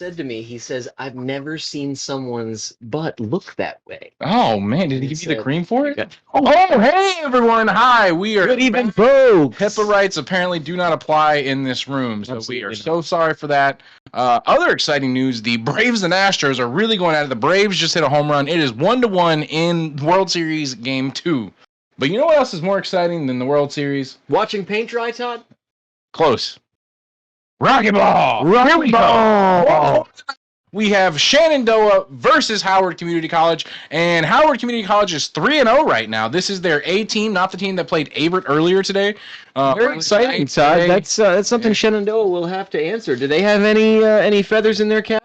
said to me, he says, "I've never seen someone's butt look that way." Oh man, did he give you the cream for it? Yeah. Oh, hey everyone! Hi, we are Good evening, folks. HIPAA rights apparently do not apply in this room, so we are so sorry for that. Other exciting news: the Braves and Astros are really going at it. The Braves just hit a home run. It is 1-1 in World Series Game 2. But you know what else is more exciting than the World Series? Watching paint dry, Todd? Close. Rocket Ball! Rocket Ball! We have Shenandoah versus Howard Community College, and Howard Community College is 3-0 right now. This is their A team, not the team that played Averett earlier today. Very exciting, Todd. That's something Shenandoah will have to answer. Do they have any feathers in their cap?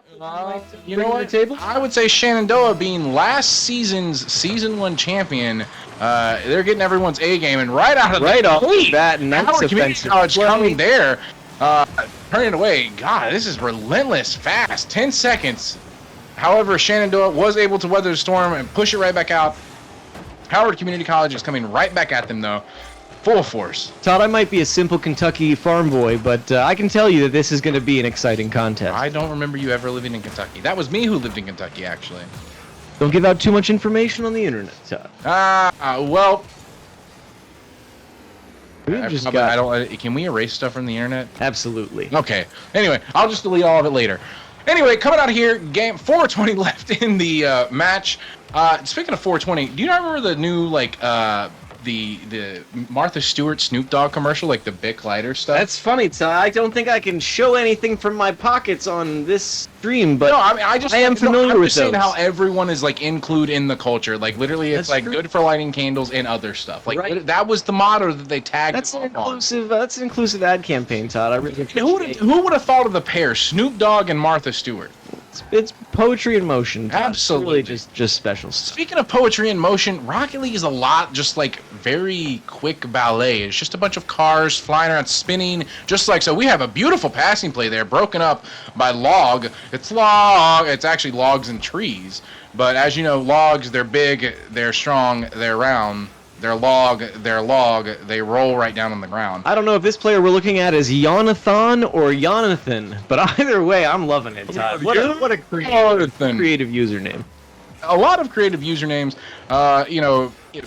You know what? I would say Shenandoah, being last season's Season 1 champion, they're getting everyone's A game, and right off the bat, and that's Howard Community College coming there. Turning it away. God, this is relentless, fast. 10 seconds. However, Shenandoah was able to weather the storm and push it right back out. Howard Community College is coming right back at them, though. Full force. Todd, I might be a simple Kentucky farm boy, but I can tell you that this is going to be an exciting contest. I don't remember you ever living in Kentucky. That was me who lived in Kentucky, actually. Don't give out too much information on the internet, Todd. Well... Can we erase stuff from the internet? Absolutely. Okay. Anyway, I'll just delete all of it later. Anyway, coming out of here, game 420 left in the match. Speaking of 420, do you remember the new the Martha Stewart Snoop Dogg commercial, like the Bic lighter stuff? That's funny, Todd. I don't think I can show anything from my pockets on this stream, but no, I mean, I am familiar with those. I'm just saying how everyone is like included in the culture. Like literally, it's like good for lighting candles and other stuff. Like that was the motto that they tagged. That's an inclusive ad campaign, Todd. I really appreciate who would have thought of the pair, Snoop Dogg and Martha Stewart? It's poetry in motion. Absolutely. It's really just special stuff. Speaking of poetry in motion, Rocket League is a lot just like very quick ballet. It's just a bunch of cars flying around, spinning, just like so. We have a beautiful passing play there, broken up by log. It's actually logs and trees. But as you know, logs, they're big, they're strong, they're round. They're log, they roll right down on the ground. I don't know if this player we're looking at is Jonathan or Jonathan, but either way, I'm loving it, Todd. What a creative username. A lot of creative usernames.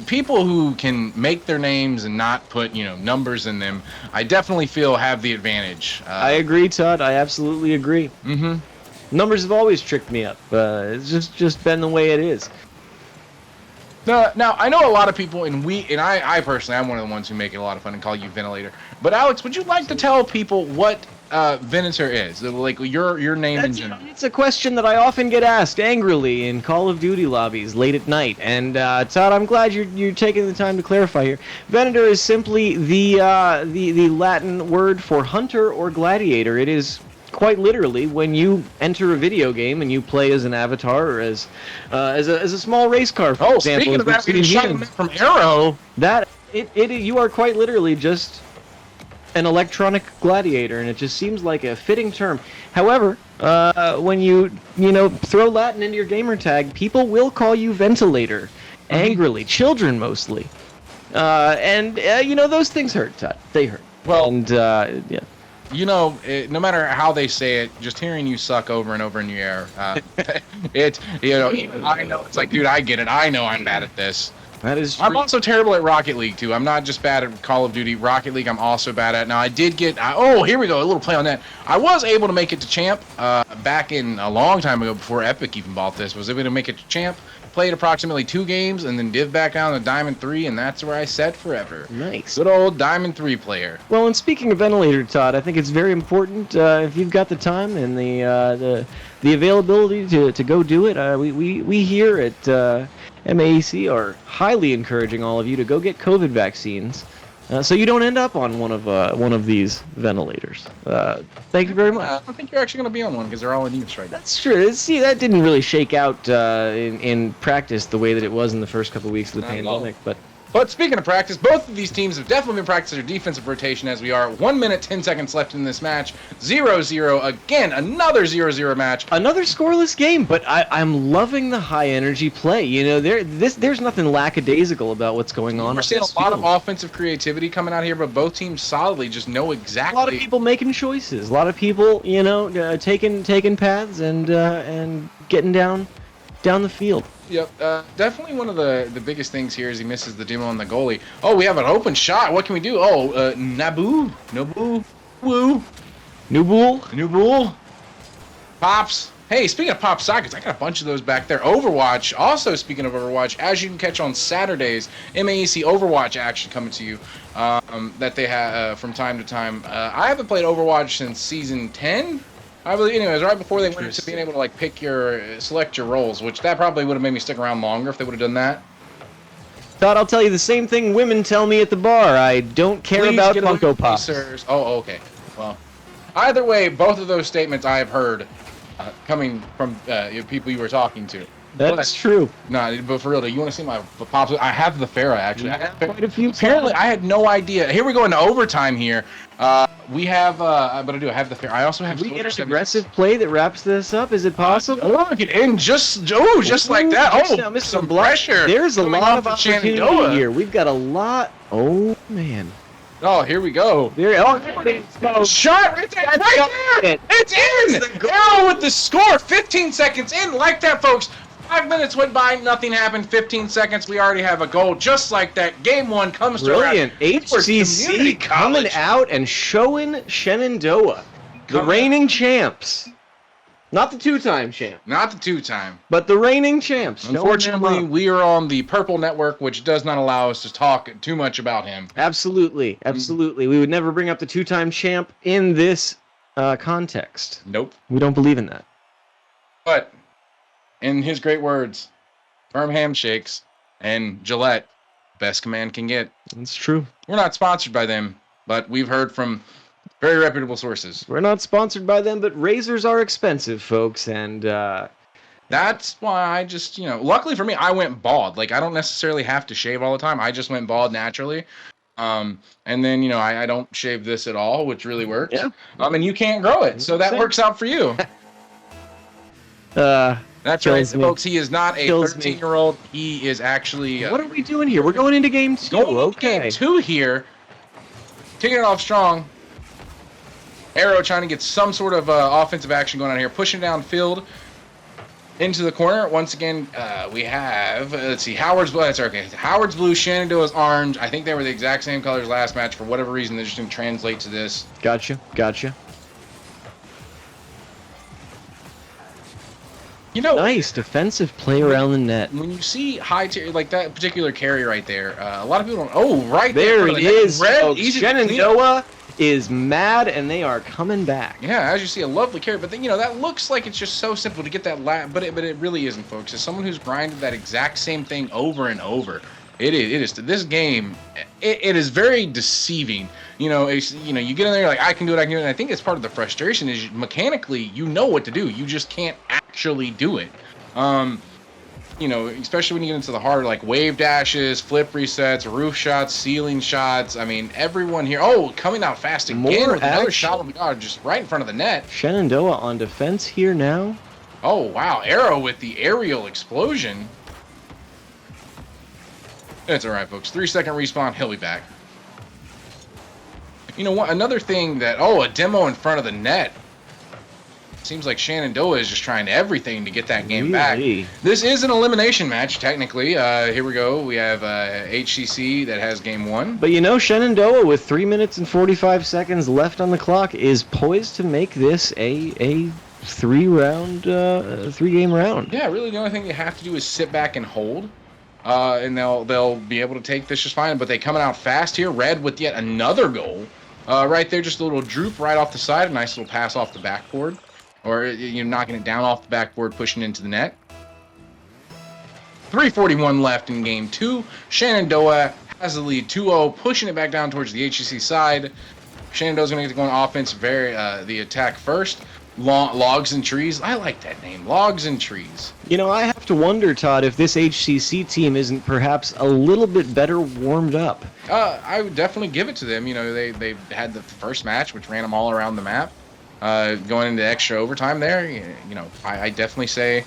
People who can make their names and not put, numbers in them, I definitely feel have the advantage. I agree, Todd. I absolutely agree. Mm-hmm. Numbers have always tricked me up. It's just been the way it is. Now, I know a lot of people, and I personally, I'm one of the ones who make it a lot of fun and call you Ventilator. But Alex, would you like to tell people what Venator is? Like your name in general. It's a question that I often get asked angrily in Call of Duty lobbies late at night. And Todd, I'm glad you're taking the time to clarify here. Venator is simply the Latin word for hunter or gladiator. It is quite literally when you enter a video game and you play as an avatar or as a small race car, for example. Speaking of that, being shot from Arrow, you are quite literally just an electronic gladiator, and it just seems like a fitting term. However, when you throw Latin into your gamer tag, people will call you Ventilator, angrily, children mostly, and those things hurt, Todd. They hurt. Well, and yeah. No matter how they say it, just hearing you suck over and over in the air, I know, it's like, dude, I get it. I know I'm bad at this. That is true. I'm also terrible at Rocket League, too. I'm not just bad at Call of Duty. Rocket League, I'm also bad at. Now, I did get, here we go, a little play on that. I was able to make it to Champ back in a long time ago before Epic even bought this. Was able to make it to Champ. Played approximately 2 games and then div back down to Diamond 3, and that's where I set forever. Nice. Good old Diamond 3 player. Well, and speaking of Ventilator, Todd, I think it's very important if you've got the time and the availability to go do it. We here at MAEC are highly encouraging all of you to go get COVID vaccines, so you don't end up on one of these ventilators. Thank you very much. I don't think you're actually going to be on one because they're all in use right now. That's true. See, that didn't really shake out in practice the way that it was in the first couple of weeks of the pandemic, but But speaking of practice, both of these teams have definitely been practicing their defensive rotation as we are. 1 minute, 10 seconds left in this match. 0-0. Again, another 0-0 match. Another scoreless game, but I'm loving the high energy play. You know, there's nothing lackadaisical about what's going on. We're seeing a lot of offensive creativity coming out here, but both teams solidly just know exactly. A lot of people making choices. A lot of people, you know, taking paths and getting down the field. Yep, definitely one of the biggest things here is he misses the demo on the goalie. Oh, we have an open shot. What can we do? Oh, Nubul. Pops. Hey, speaking of pop sockets, I got a bunch of those back there. Overwatch. Also, speaking of Overwatch, as you can catch on Saturdays, MAEC Overwatch action coming to you that they have from time to time. I haven't played Overwatch since season 10. I believe, anyways, right before they went into being able to like select your roles, which that probably would have made me stick around longer if they would have done that. Todd, I'll tell you the same thing women tell me at the bar. I don't care about Funko Pops. Oh, okay. Well, either way, both of those statements I have heard coming from people you were talking to. That's true. No, but for real, do you want to see my Pops? I have the Farah, actually. I have quite a few. Apparently, I had no idea. Here we go into overtime here. We have, but I have the Farah. I also have... We get an aggressive play that wraps this up. Is it possible? Oh, it end just like that. Oh, some pressure. There's a lot of opportunity here. We've got a lot. Oh, man. Oh, here we go. Shot right there. Right there. It's in. Arrow with the score. 15 seconds in. Like that, folks. 5 minutes went by, nothing happened. 15 seconds, we already have a goal. Just like that, game one comes to brilliant. HCC coming out and showing Shenandoah, the reigning champs. Not the two-time champ. Not the two-time. But the reigning champs. Unfortunately, we are on the Purple Network, which does not allow us to talk too much about him. Absolutely. Absolutely. We would never bring up the two-time champ in this context. Nope. We don't believe in that. But... in his great words, firm handshakes and Gillette, best command can get. That's true. We're not sponsored by them, but we've heard from very reputable sources. We're not sponsored by them, but razors are expensive, folks, and that's why I just, you know, luckily for me, I went bald. Like, I don't necessarily have to shave all the time. I just went bald naturally. And then, you know, I don't shave this at all, which really works. Yeah. And you can't grow it, so that works out for you. That's right, folks. He is not a 13-year-old. He is actually... what are we doing here? We're going into game two. Game two here. Taking it off strong. Arrow trying to get some sort of offensive action going on here. Pushing downfield into the corner. Once again, we have... let's see. Howard's blue. That's okay. Howard's blue. Shenandoah's orange. I think they were the exact same colors last match. For whatever reason, they're just going to translate to this. Gotcha. You know, nice defensive play around the net. When you see high tier like that particular carry right there, a lot of people don't. Oh, right there it is. Red. Shenandoah is mad, and they are coming back. Yeah, as you see, a lovely carry. But then, you know, that looks like it's just so simple to get that but it really isn't, folks. As someone who's grinded that exact same thing over and over, it is. This game, it is very deceiving. You know, you get in there, you're like, I can do it. And I think it's part of the frustration is mechanically, you know what to do. You just can't actually do it. You know, especially when you get into the harder, like wave dashes, flip resets, roof shots, ceiling shots. I mean, everyone here. Oh, coming out fast again with another shot. Oh my God, just right in front of the net. Shenandoah on defense here now. Oh wow, Arrow with the aerial explosion. It's all right, folks. 3-second respawn. He'll be back. You know what? Another thing that... oh, a demo in front of the net. Seems like Shenandoah is just trying everything to get that game back. This is an elimination match, technically. Here we go. We have HCC that has game one. But you know, Shenandoah, with 3 minutes and 45 seconds left on the clock, is poised to make this a three-game round. Yeah, really the only thing you have to do is sit back and hold. And they'll be able to take this just fine. But they coming out fast here. Red with yet another goal. Right there, just a little droop right off the side. A nice little pass off the backboard. Or you're knocking it down off the backboard, pushing into the net. 3:41 left in game two. Shenandoah has the lead 2-0, pushing it back down towards the HCC side. Shenandoah's going to get going offense, the attack first. Logs and Trees. I like that name. Logs and Trees. You know, I have to wonder, Todd, if this HCC team isn't perhaps a little bit better warmed up. I would definitely give it to them. You know, they had the first match, which ran them all around the map, going into extra overtime there. You know, I definitely say...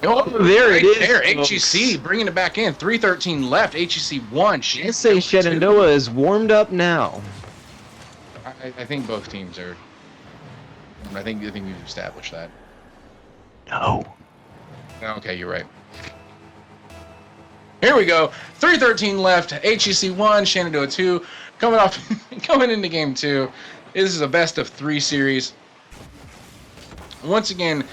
Oh, there it is. There, HCC bringing it back in. 3:13 left. HCC won. I say Shenandoah is warmed up now. I think both teams are. I think we've established that. No. Okay, you're right. Here we go. 3:13 left. HCC 1, Shenandoah 2. Coming into game 2. This is a best of 3 series. Once again,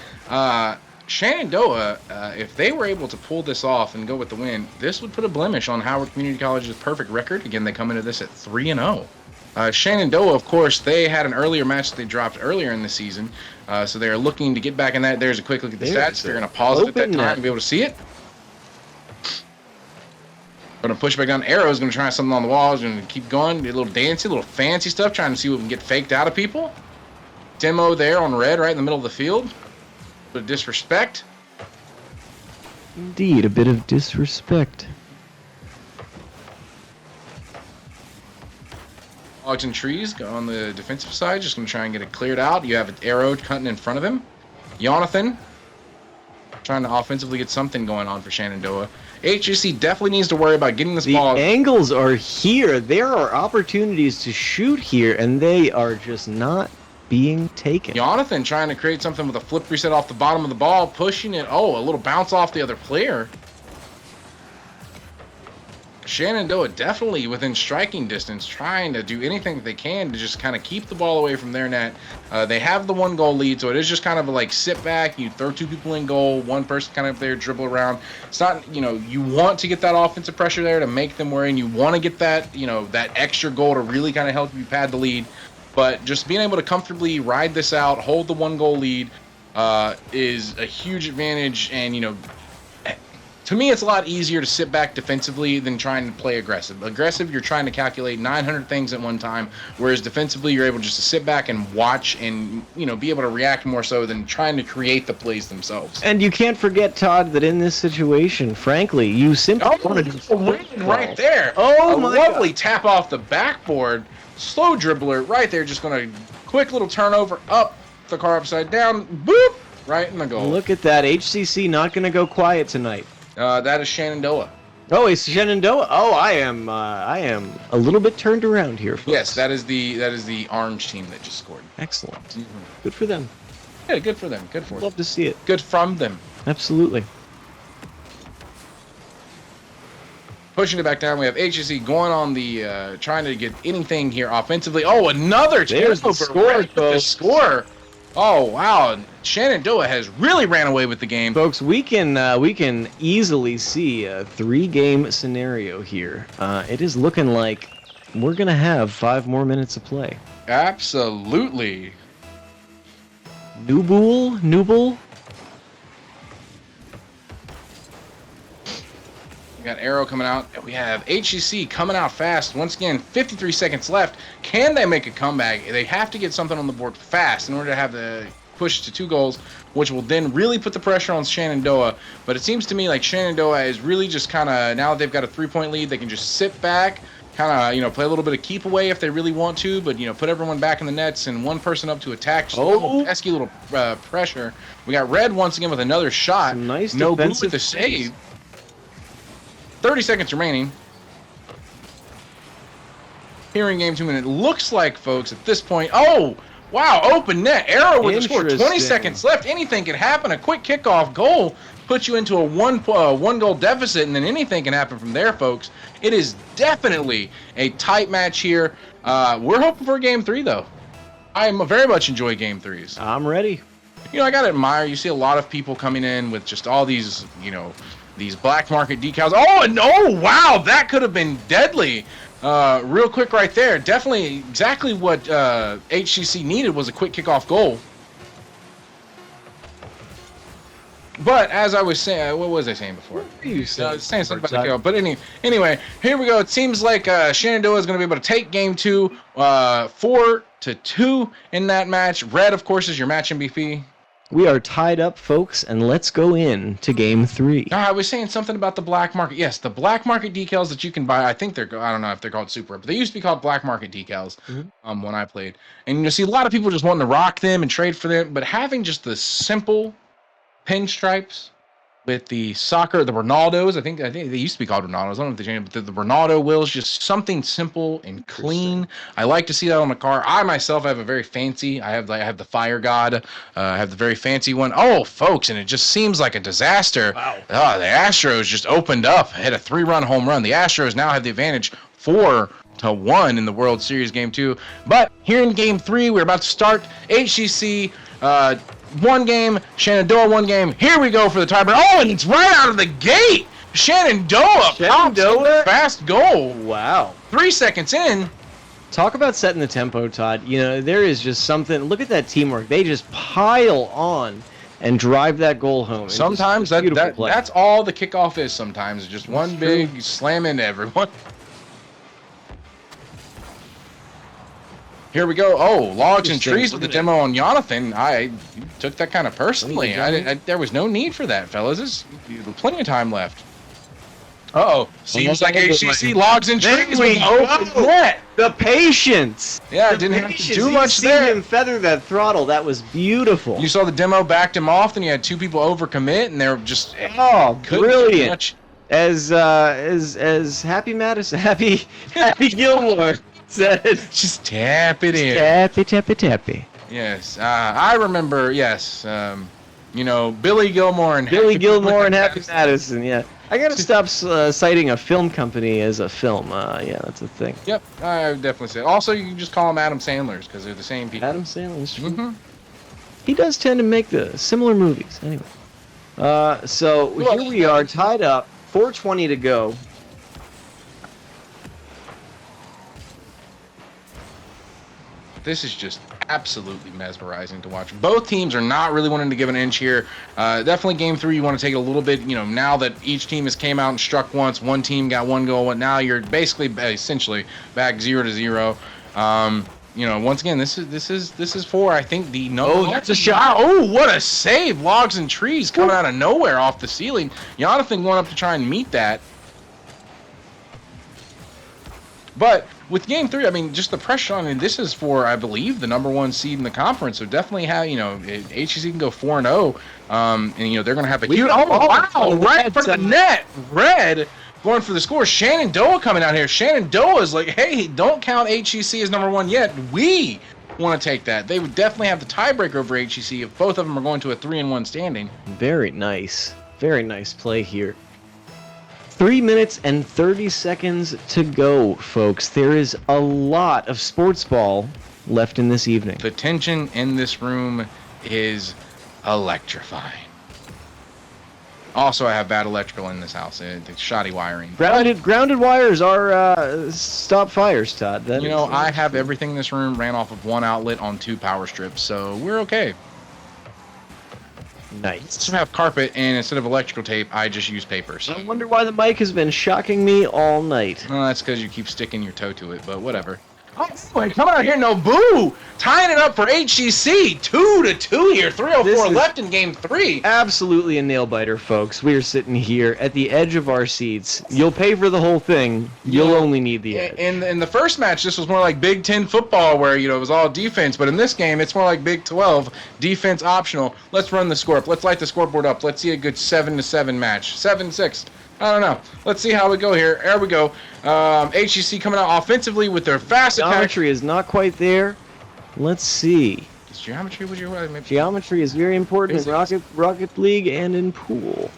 Shenandoah, if they were able to pull this off and go with the win, this would put a blemish on Howard Community College's perfect record. Again, they come into this at 3-0. Shenandoah, of course, they had an earlier match that they dropped earlier in the season, so they're looking to get back in that. There's a quick look at the stats. They're going to pause it at that time to be able to see it. Going to push back down. Arrow's going to try something on the wall. He's going to keep going. Do a little dancey, a little fancy stuff, trying to see what we can get faked out of people. Demo there on red right in the middle of the field. Bit of disrespect. Indeed, a bit of disrespect. Logs and trees go on the defensive side, just going to try and get it cleared out. You have an arrow cutting in front of him. Jonathan trying to offensively get something going on for Shenandoah. HCC definitely needs to worry about getting this ball. The angles are here. There are opportunities to shoot here, and they are just not being taken. Jonathan trying to create something with a flip reset off the bottom of the ball, pushing it. Oh, a little bounce off the other player. Shenandoah definitely within striking distance, trying to do anything that they can to just kind of keep the ball away from their net. They have the 1-goal lead, so it is just kind of like sit back, you throw 2 people in goal, 1 person kind of there, dribble around. It's not, you know, you want to get that offensive pressure there to make them worry, and you want to get that, you know, that extra goal to really kind of help you pad the lead. But just being able to comfortably ride this out, hold the 1-goal lead, is a huge advantage. And, you know, to me, it's a lot easier to sit back defensively than trying to play aggressive. Aggressive, you're trying to calculate 900 things at one time, whereas defensively, you're able just to sit back and watch and, you know, be able to react more so than trying to create the plays themselves. And you can't forget, Todd, that in this situation, frankly, you simply wanted to win right there. Oh, my lovely God. Tap off the backboard. Slow dribbler right there, just going to quick little turnover up the car upside down, boop, right in the goal. Look at that. HCC not going to go quiet tonight. That is Shenandoah. Oh, it's Shenandoah. Oh, I am a little bit turned around here, folks. Yes, that is the orange team that just scored. Excellent. Good for them. Yeah, good for them. Good for them. Love to see it. Good from them. Absolutely. Pushing it back down, we have HCC going on the trying to get anything here offensively. Oh, another There's the score, the score. Oh wow, Shenandoah has really ran away with the game, folks. We can easily see a 3-game scenario here. It is looking like we're gonna have 5 more minutes of play. Absolutely. Nubul. We got Arrow coming out. We have HCC coming out fast. Once again, 53 seconds left. Can they make a comeback? They have to get something on the board fast in order to have the push to 2 goals, which will then really put the pressure on Shenandoah. But it seems to me like Shenandoah is really just kind of, now that they've got a 3-point lead, they can just sit back, kind of, you know, play a little bit of keep away if they really want to, but, you know, put everyone back in the nets and 1 person up to attack. Just a little pesky little pressure. We got Red once again with another shot. Some nice no blue defensive with the save. 30 seconds remaining. Here in game 2, and it looks like, folks, at this point, oh, wow, open net. Arrow with the score. 20 seconds left. Anything can happen. A quick kickoff goal puts you into a one goal deficit, and then anything can happen from there, folks. It is definitely a tight match here. We're hoping for game 3, though. I very much enjoy game 3s. I'm ready. You know, I gotta admire, you see a lot of people coming in with just all these, you know, these black market decals. Oh, and oh, wow, that could have been deadly. Real quick right there. Definitely exactly what HCC needed was a quick kickoff goal. But as I was saying, what was I saying before? What were you saying? Saying something about the kill. But anyway, here we go. It seems like Shenandoah is going to be able to take game 2, 4-2 in that match. Red, of course, is your match MVP. We are tied up, folks, and let's go in to game 3. I was saying something about the black market. Yes, the black market decals that you can buy. I think I don't know if they're called super, but they used to be called black market decals when I played. And you see a lot of people just wanting to rock them and trade for them, but having just the simple pinstripes with the the Ronaldos. I think they used to be called Ronaldos. I don't know if they changed, but the Ronaldo wheels, just something simple and clean. I like to see that on the car. I myself have a very fancy. I have the Fire God. I have the very fancy one. Oh, folks, and it just seems like a disaster. Wow. Oh, the Astros just opened up, hit a 3-run home run. The Astros now have the advantage 4-1 in the World Series game 2. But here in game 3, we're about to start. HCC. 1 game, Shenandoah 1 game. Here we go for the tiebreaker. Oh, and it's right out of the gate. Shenandoah fast goal. Wow. 3 seconds in. Talk about setting the tempo, Todd. You know, there is just something. Look at that teamwork. They just pile on and drive that goal home. Sometimes that's all the kickoff is. Sometimes just one big slam into everyone. Here we go. Oh, logs and trees with the demo on Jonathan. I took that kind of personally. There was no need for that, fellas. There's plenty of time left. Uh-oh. Seems like HCC logs and trees with open net. The patience. Yeah, didn't have to do much there. Him feather that throttle. That was beautiful. You saw the demo backed him off, then you had 2 people overcommit, and they were just brilliant. As Happy Madison, Happy Gilmore said, just tap it in. Tappy. Yes, I remember. Yes, you know, Billy Gilmore and Happy Madison. Yeah, I gotta stop citing a film company as a film. Yeah, that's a thing. Yep, I would definitely say. Also, you can just call them Adam Sandler's because they're the same people. Adam Sandler. He does tend to make the similar movies. Anyway, so here we are tied up. 4:20 to go. This is just absolutely mesmerizing to watch. Both teams are not really wanting to give an inch here. Definitely game 3, you want to take it a little bit, you know, now that each team has came out and struck once, one team got 1 goal, and now you're basically essentially back 0-0. You know, once again, this is for, I think, the number. Oh, that's a shot. Oh, what a save. Logs and trees coming out of nowhere off the ceiling. Jonathan going up to try and meet that. But with game 3, I mean, just the pressure on it. This is for, I believe, the number 1 seed in the conference. So definitely have, you know, HCC can go 4-0. And, you know, they're going to have a huge. Oh, wow. Right in front of the net. Red going for the score. Shenandoah coming out here. Shenandoah is like, hey, don't count HCC as number 1 yet. We want to take that. They would definitely have the tiebreaker over HCC if both of them are going to a 3-1 standing. Very nice. Very nice play here. 3 minutes and 30 seconds to go, folks. There is a lot of sports ball left in this evening. The tension in this room is electrifying. Also, I have bad electrical in this house. It's shoddy wiring. Grounded wires are stop fires, Todd. You know, I have everything in this room ran off of 1 outlet on 2 power strips, so we're okay. Nice. I have carpet, and instead of electrical tape, I just use papers. I wonder why the mic has been shocking me all night. Well, that's because you keep sticking your toe to it, but whatever. Oh, boy, coming out here, Nobu, tying it up for HCC. 2-2 here. 3:04 left in game 3. Absolutely a nail biter, folks. We are sitting here at the edge of our seats. You'll pay for the whole thing. You'll only need the edge. In the first match, this was more like Big 10 football, where you know it was all defense. But in this game, it's more like Big 12, defense optional. Let's run the score up. Let's light the scoreboard up. Let's see a good 7-7 match. 7-6. I don't know. Let's see how we go here. There we go. HCC coming out offensively with their fast attack. Geometry is not quite there. Let's see. Geometry was your maybe? Geometry is very important in Rocket League and in pool.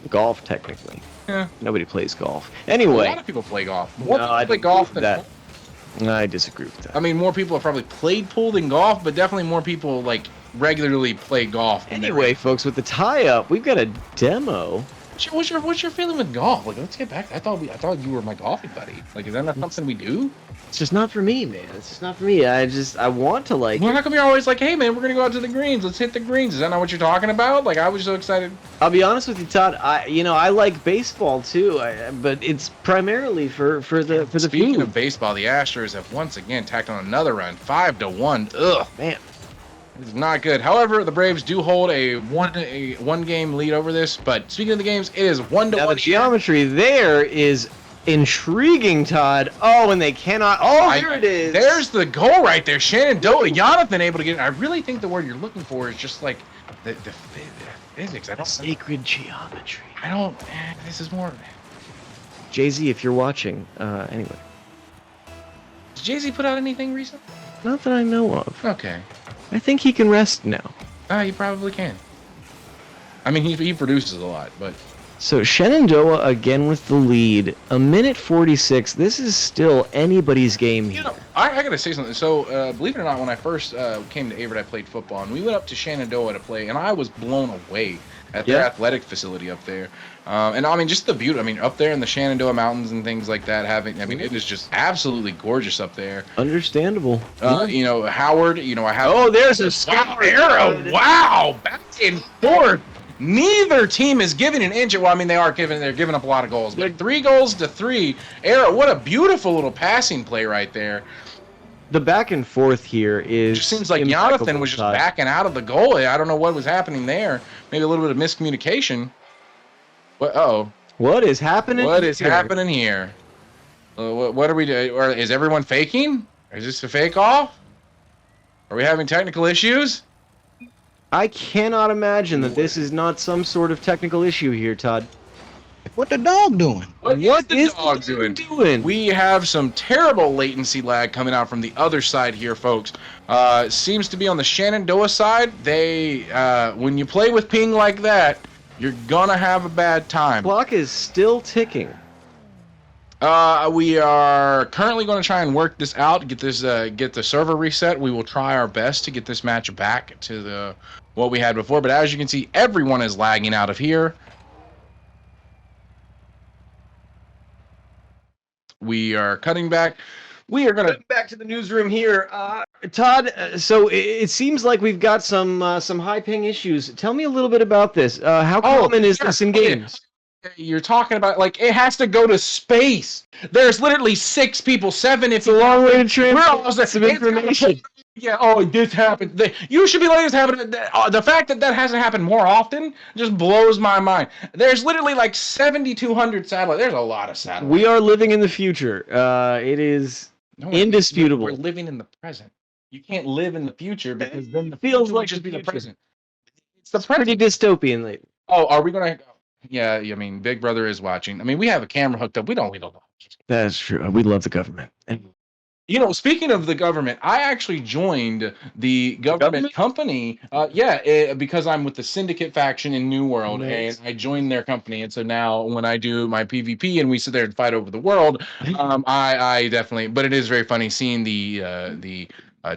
Golf, technically. Yeah. Nobody plays golf. Anyway. A lot of people play golf. More people play golf than that. I disagree with that. I mean, more people have probably played pool than golf, but definitely more people like regularly play golf. Anyway, folks, with the tie-up, we've got a demo. What's your feeling with golf? Like, let's get back. I thought you were my golfing buddy. Like, is that not something we do? It's just not for me, man. It's just not for me. I want to like. Well, how come you're always like, hey, man, we're gonna go out to the greens. Let's hit the greens. Is that not what you're talking about? Like, I was so excited. I'll be honest with you, Todd. I like baseball too. But it's primarily for the Speaking food. of baseball, the Astros have once again tacked on another run, 5-1. Ugh, man. It's not good. However, the Braves do hold a one game lead over this. But speaking of the games, it is 1-1. Now the geometry there is intriguing, Todd. Oh, and they cannot. Oh, here it is. There's the goal right there. Shenandoah, Jonathan able to get it. I really think the word you're looking for is just like the physics. I don't sacred geometry. I don't. This is more. Jay-Z, if you're watching, anyway. Did Jay-Z put out anything recently? Not that I know of. Okay. I think he can rest now. He probably can. I mean, he produces a lot, but... So Shenandoah again with the lead. 1:46. This is still anybody's game here. You know, I gotta say something. So, believe it or not, when I first came to Averett, I played football, and we went up to Shenandoah to play, and I was blown away at their athletic facility up there. And I mean, just the beauty. I mean, up there in the Shenandoah Mountains and things like that. It is just absolutely gorgeous up there. Understandable. You know, Howard. You know, I have. Oh, there's a arrow! Wow, back and forth. Neither team is giving an inch. Well, I mean, they're giving up a lot of goals. But 3-3. Arrow, what a beautiful little passing play right there. The back and forth here is. It just seems like Jonathan was just backing out of the goal. I don't know what was happening there. Maybe a little bit of miscommunication. What is happening? What is happening here? What are we doing? Or is everyone faking? Is this a fake off? Are we having technical issues? I cannot imagine that this is not some sort of technical issue here, Todd. What the dog doing? What is the dog doing? We have some terrible latency lag coming out from the other side here, folks. Seems to be on the Shenandoah side. When you play with ping like that, you're gonna have a bad time. Clock is still ticking. We are currently going to try and work this out, get the server reset. We will try our best to get this match back to what we had before. But as you can see, everyone is lagging out of here. We are cutting back. We are going to back to the newsroom here, Todd. So it seems like we've got some high ping issues. Tell me a little bit about this. How common is this in games? You're talking about, like, it has to go to space. There's literally 6 people, 7 if it's a long way to transfer some information. Yeah, this happened. You should be letting this happen. The fact that hasn't happened more often just blows my mind. There's literally like 7,200 satellites. There's a lot of satellites. We are living in the future. It is indisputable. We're living in the present. You can't live in the future because then the feels like just be the present. It's pretty dystopian lately. Oh, are we going to... Yeah, I mean, Big Brother is watching. I mean, we have a camera hooked up. We don't know. That's true. We love the government. And you know, speaking of the government, I actually joined the government company. Because I'm with the Syndicate faction in New World, and I joined their company. And so now, when I do my PvP and we sit there and fight over the world, I definitely. But it is very funny seeing the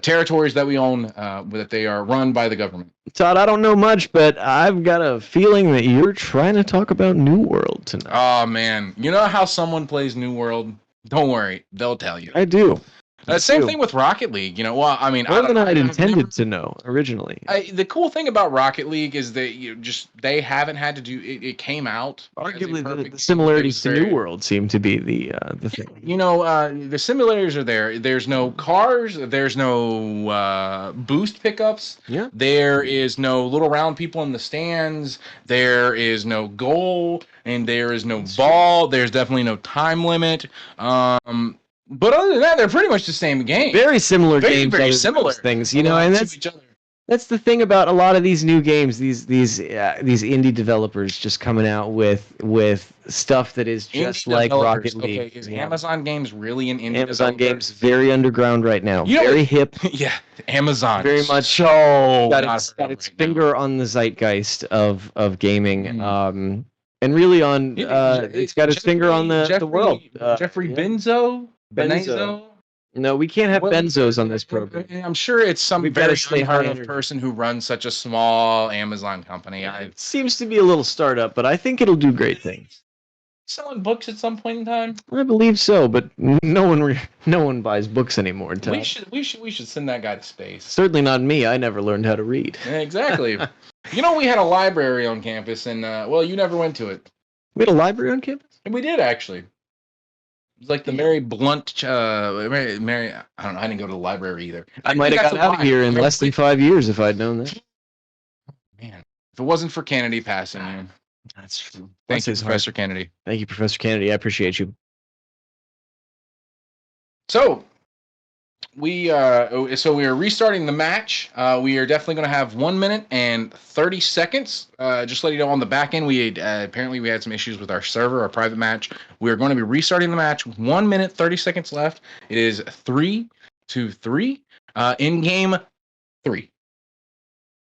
territories that we own, that they are run by the government. Todd, I don't know much, but I've got a feeling that you're trying to talk about New World tonight. Oh, man. You know how someone plays New World? Don't worry. They'll tell you. I do. Same thing with Rocket League. You know, well, I mean, more than I'd intended to know originally. The cool thing about Rocket League is that they haven't had to do it. It came out. Arguably, the similarities to New World seem to be the thing. You know, the similarities are there. There's no cars. There's no boost pickups. Yeah. There is no little round people in the stands. There is no goal, and there is no ball. There's definitely no time limit. But other than that, they're pretty much the same game. Very similar games. Very similar things, you know, and that's the thing about a lot of these new games. These indie developers just coming out with stuff that is just like Rocket League. Okay, is Amazon Games really an indie Amazon Games very underground right now. Very hip. Yeah, Amazon. Very much so. Got its finger on the zeitgeist of gaming. And really on it's got its finger on the world. Jeffrey Benzo. No, we can't have benzos on this program. I'm sure it's some very high-end person who runs such a small Amazon company. It seems to be a little startup, but I think it'll do great things. Selling books at some point in time? I believe so, but no one buys books anymore. We should send that guy to space. Certainly not me. I never learned how to read. Exactly. You know, we had a library on campus, and you never went to it. We had a library on campus? And we did, actually. It's like the Mary Blunt, Mary. I don't know. I didn't go to the library either. I might have got out of here in less than 5 years if I'd known that. Man, if it wasn't for Kennedy passing, man. That's true. Thank you, Professor Kennedy. Thank you, Professor Kennedy. I appreciate you. So we are restarting the match. We are definitely going to have 1 minute and 30 seconds. Just let you know, on the back end, we apparently we had some issues with our server, our private match. We are going to be restarting the match with 1 minute 30 seconds left. It is 3-3. In game 3.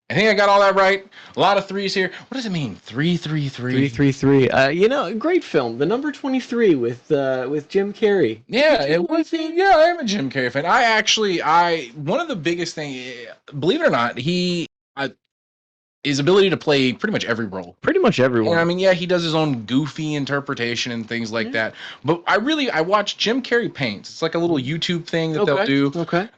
I think I got all that right. A lot of threes here. What does it mean? 3-3-3. 3-3-3. Great film. The Number 23 with Jim Carrey. Yeah, it was. Yeah, I am a Jim Carrey fan. One of the biggest things, believe it or not, his ability to play pretty much every role. Pretty much everyone. And I mean, yeah, he does his own goofy interpretation and things like that. But I watch Jim Carrey Paints. It's like a little YouTube thing that they'll do. Okay.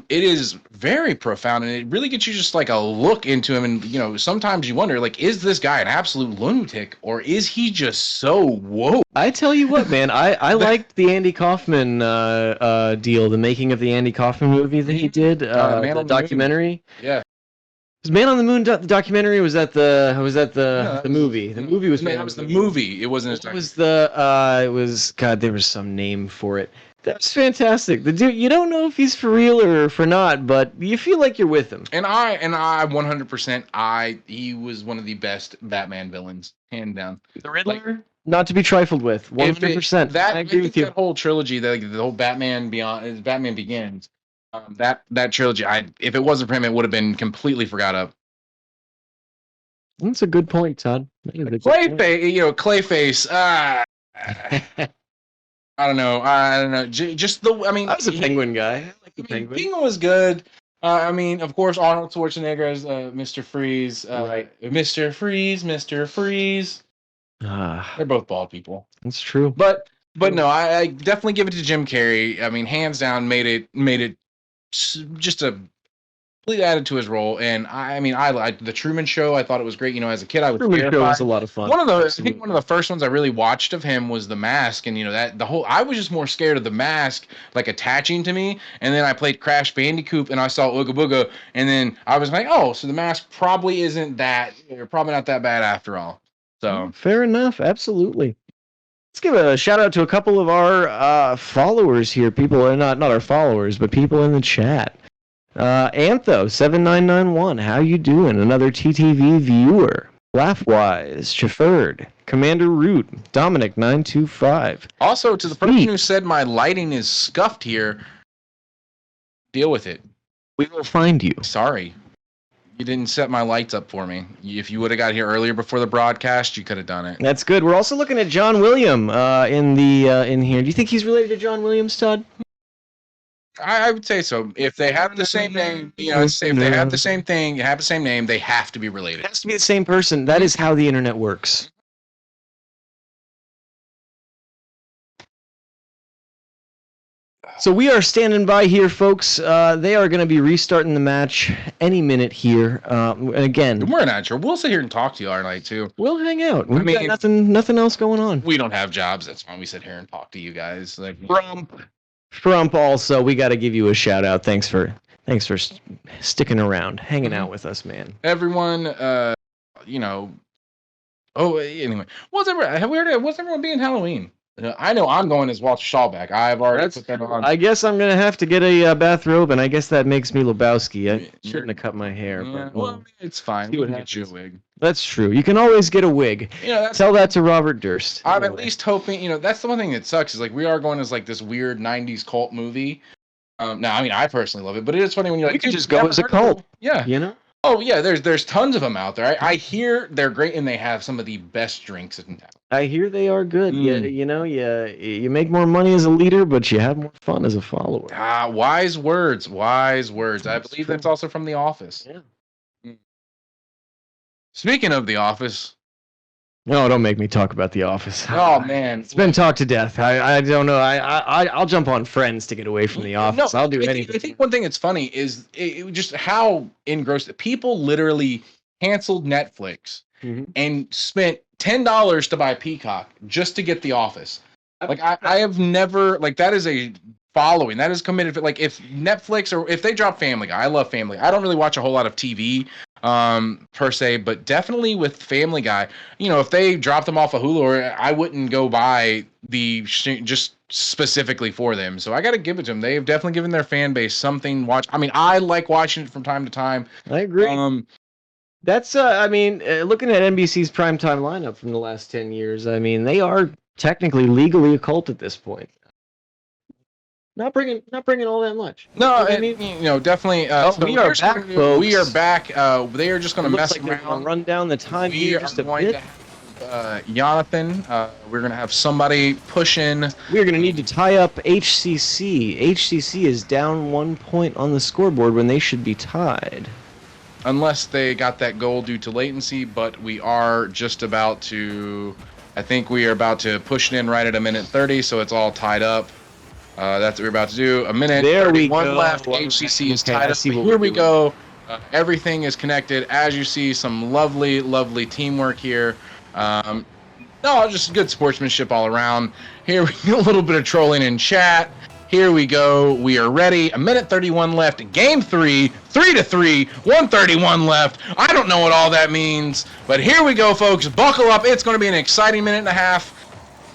It is very profound, and it really gets you just like a look into him. And sometimes you wonder, like, is this guy an absolute lunatic, or is he just so woke? I tell you what, man, I liked the Andy Kaufman deal, the making of the Andy Kaufman movie that he did, the documentary. Yeah. Was Man on the Moon the documentary? Or was that the movie? The movie was. That was the movie. It wasn't. It was it was God. There was some name for it. That's fantastic. The dude, you don't know if he's for real or for not, but you feel like you're with him. And I 100%. He was one of the best Batman villains, hand down. The Riddler, not to be trifled with. 100%. I agree with you. That whole trilogy, the whole Batman Batman Begins. That trilogy, if it wasn't for him, it would have been completely forgot of. That's a good point, Todd. Clayface. I don't know. Just the. I mean, I was a Penguin guy. I like the Penguin. Penguin was good. I mean, of course, Arnold Schwarzenegger as Mr. Freeze. Right. Mr. Freeze. They're both bald people. That's true. But no, I definitely give it to Jim Carrey. I mean, hands down, made it just a complete added to his role. And I mean, I liked the Truman Show. I thought it was great. As a kid, I was Truman Show was a lot of fun. I think one of the first ones I really watched of him was The Mask, and I was just more scared of The Mask like attaching to me. And then I played Crash Bandicoot, and I saw Ooga Booga, and then I was like, oh, so The Mask probably isn't that, or probably not that bad after all. So fair enough, absolutely. Let's give a shout out to a couple of our followers here. People are not our followers, but people in the chat. Antho7991, how you doing? Another TTV viewer. Laughwise, Chauffeured, Commander Root, Dominic925. Also, to the person who said my lighting is scuffed here, deal with it. We will find you. Sorry. You didn't set my lights up for me. If you would have got here earlier before the broadcast, you could have done it. That's good. We're also looking at John William in here. Do you think he's related to John Williams, Todd? I would say so. If they have the same name, if they have the same thing, have the same name, they have to be related. It has to be the same person. That is how the internet works. So we are standing by here, folks. They are going to be restarting the match any minute here. Again, we're not sure. We'll sit here and talk to you all night too. We'll hang out. We've got nothing else going on. We don't have jobs. That's why we sit here and talk to you guys. Like Frump. Also, we got to give you a shout out. Thanks for sticking around, hanging out with us, man. Everyone, Oh, anyway, what's everyone being Halloween? I know I'm going as Walter Schallback. I've already put that on. I guess I'm going to have to get a bathrobe, and I guess that makes me Lebowski. I shouldn't have cut my hair. Yeah, well, it's fine. You get you a wig. That's true. You can always get a wig. Tell that to Robert Durst. I'm at least hoping, that's the one thing that sucks, is like we are going as like this weird 90s cult movie. Now, I mean, I personally love it, but it is funny when you're like, you can just go as a cult. Yeah. Oh, yeah, there's tons of them out there. I hear they're great, and they have some of the best drinks in town. I hear they are good. You make more money as a leader, but you have more fun as a follower. Wise words. I believe that's also from The Office. Yeah. Speaking of The Office. No, don't make me talk about The Office. Oh, man. It's been talked to death. I don't know. I'll jump on Friends to get away from The Office. I'll do anything. I think one thing that's funny is just how engrossed. People literally canceled Netflix and spent $10 to buy Peacock just to get The Office. Like I have never like that is a following that is committed. Like if Netflix or if they drop Family Guy, I love Family Guy. I don't really watch a whole lot of TV per se, but definitely with Family Guy, if they dropped them off of Hulu, or I wouldn't go buy just specifically for them. So I got to give it to them. They've definitely given their fan base something to watch. I mean, I like watching it from time to time. I agree. That's looking at NBC's primetime lineup from the last 10 years, I mean, they are technically legally a cult at this point. Not bringing all that much. No, definitely. So we are back, folks. We are back. They are just going to mess around. Run down the time here just a bit. Jonathan, we're going to have somebody push in. We're going to need to tie up HCC. HCC is down 1 point on the scoreboard when they should be tied. Unless they got that goal due to latency, but we are just about to. I think we are about to push it in right at 1:30, so it's all tied up. That's what we're about to do. 1:31 left. HCC is tied up. Here we go. Everything is connected. As you see, some lovely, lovely teamwork here. Just good sportsmanship all around. Here we go. A little bit of trolling in chat. Here we go. We are ready. 1:31 left. Game 3. 3-3. 1:31 left. I don't know what all that means, but here we go, folks. Buckle up. It's going to be an exciting minute and a half.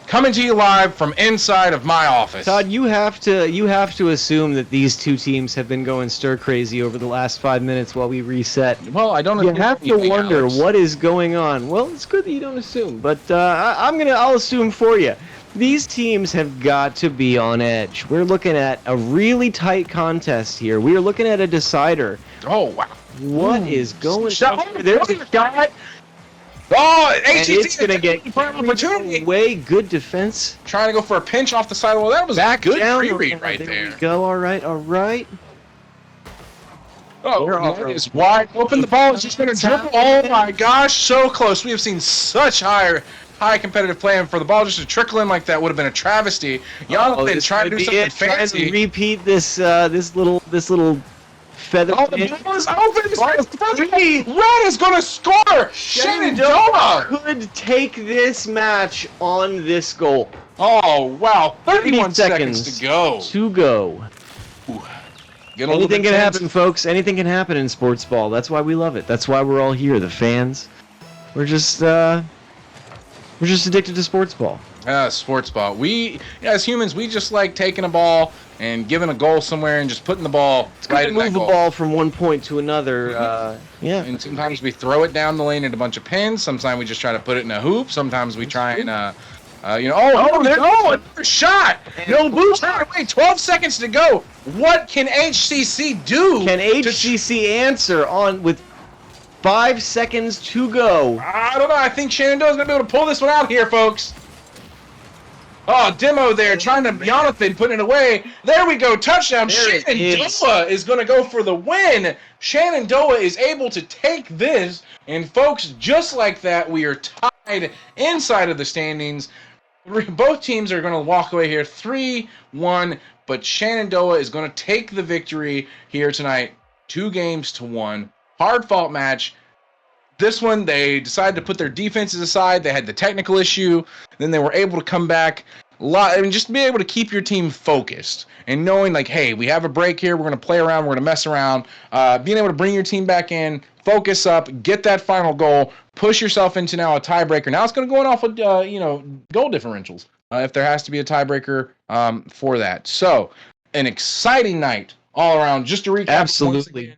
Coming to you live from inside of my office. Todd, you have to assume that these two teams have been going stir crazy over the last 5 minutes while we reset. Well, I don't. You have to wonder what is going on. Well, it's good that you don't assume, but I'll assume for you. These teams have got to be on edge. We're looking at a really tight contest here. We are looking at a decider. Oh wow! What is going on? There's a shot. Oh, HCC it's going to get opportunity. Way good defense. Trying to go for a pinch off the side. Well, that was back a good down pre-read right there. There we go. All right. Oh, that is wide open. The ball is just going to dribble. Oh my gosh, so close. We have seen such high competitive play, and for the ball just to trickle in like that would have been a travesty. Jonathan trying to do something fancy. Trying to repeat this little feather. Oh, the ball is open. Red is going to score. Shenandoah could take this match on this goal. Oh wow! 31 seconds to go. Ooh. Anything can happen, folks. Anything can happen in sports ball. That's why we love it. That's why we're all here, the fans. We're just addicted to sports ball. Sports ball. We, as humans, we just like taking a ball and giving a goal somewhere and just putting the ball right in that goal. Move the ball from one point to another. Yeah. And sometimes we throw it down the lane at a bunch of pins. Sometimes we just try to put it in a hoop. Sometimes we try and, there's another shot. No boost. Wait, 12 seconds to go. What can HCC do? Can HCC answer with 5 seconds to go? I don't know. I think Shenandoah's going to be able to pull this one out here, folks. Oh, Demo there trying to Jonathan putting it away. There we go. Touchdown. Shenandoah is going to go for the win. Shenandoah is able to take this. And, folks, just like that, we are tied inside of the standings. Both teams are going to walk away here 3-1. But Shenandoah is going to take the victory here tonight. 2-1. Hard-fought match. This one, they decided to put their defenses aside. They had the technical issue. Then they were able to come back. Just be able to keep your team focused. And knowing, like, hey, we have a break here. We're going to play around. We're going to mess around. Being able to bring your team back in, focus up, get that final goal, push yourself into now a tiebreaker. Now it's going to go off with, goal differentials if there has to be a tiebreaker for that. So, an exciting night all around. Just to recap. Absolutely.